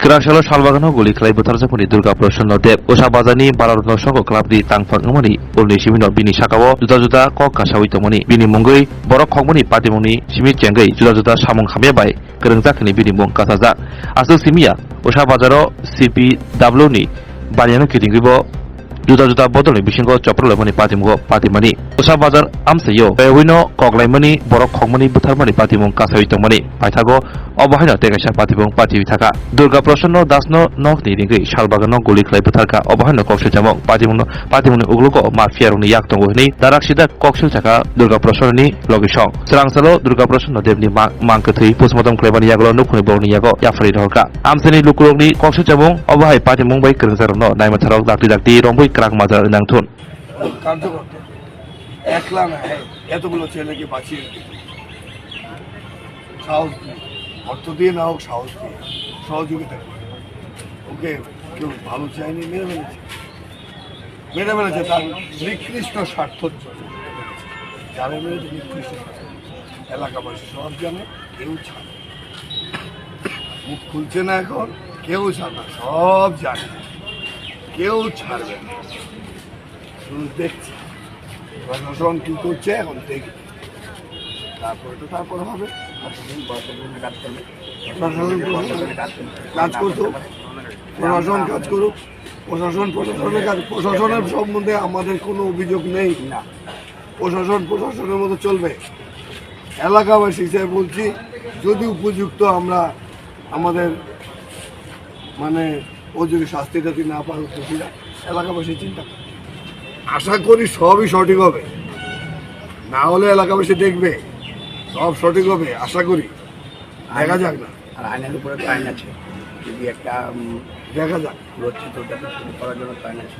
Kerasalo Salvagano Guli Clay Butarjapuni Durga Proshano Deb Osha Bazani Barano Soko Club di Tangfangmoni Uli Shimino Bini Shakawo Juda Ko Kashawitomoni Bini Mungui Borok Hongmoni Patimoni Shimit Jengai Juda Samong Hamebai Kerengzakni Bini Mung Kasaza Asu Simia Osha Bazaro CPW ni Banyano Kitingibo Juda Bodoni Bishingo Choprolomoni Patimugo Patimani Osha Bazar Amsayo Wino Koklaimani Borok Hongmoni Butarmani Patimung Kasawitomoni Paitago Obahina Tegasha Patibung Pativitaka Durga Proshano Dasno Nokni Ringi Shalbagano Guli Clay Butarka Obahina Kokshamong Patimuni Ugluko Mafiaruni Yaktongi Darakshida Kokshaka Durga Proshoni Logishong Serangsalo Durga Proshano Devni Mankati Pusmotom Klebani Yaglo Nukuni Boni Yago Yafari Hoka Amseni Lukuroni Kokshamong Obahai Patimung by Kerenzarno Naimatarok Dakti Rombui Krak Mazar Nangtun কার্যকর্তা একলা না এতগুলো ছেলেকে বাঁচিয়ে সাহস দিয়ে অর্থ দিয়ে না হোক সাহস দিয়ে সহযোগিতা করে ওকে কেউ ভালো চায়নি মেরে ফেলেছে তার নিকৃষ্ট স্বার্থর জন্য যারা মেরেছে নিকৃষ্ট স্বার্থ এলাকাবাসী সব জানে কেউ ছাড়ে মুখ খুলছে না এখন কেউ ছাড়ে না সব জানে কেউ ছাড়বে না শুধু দেখছি প্রশাসন কি করছে এখন দেখি তারপরে হবে কাজ করতো প্রশাসন কাজ করুক প্রশাসনের সম্বন্ধে আমাদের কোনো অভিযোগ নেই না প্রশাসনের মতো চলবে এলাকাবাসী হিসেবে বলছি যদি উপযুক্ত আমরা আমাদের মানে ও যদি শাস্তি টাস্তি না পারো দোষীরা এলাকাবাসী চিন্তা করে আশা করি সবই সঠিক হবে না হলে এলাকাবাসী দেখবে সব সঠিক হবে আশা করি দেখা যাক না আর আইনের উপরে তো আইন আছে যদি একটা দেখা যাক লজ্জিত করার জন্য তো আইন আছে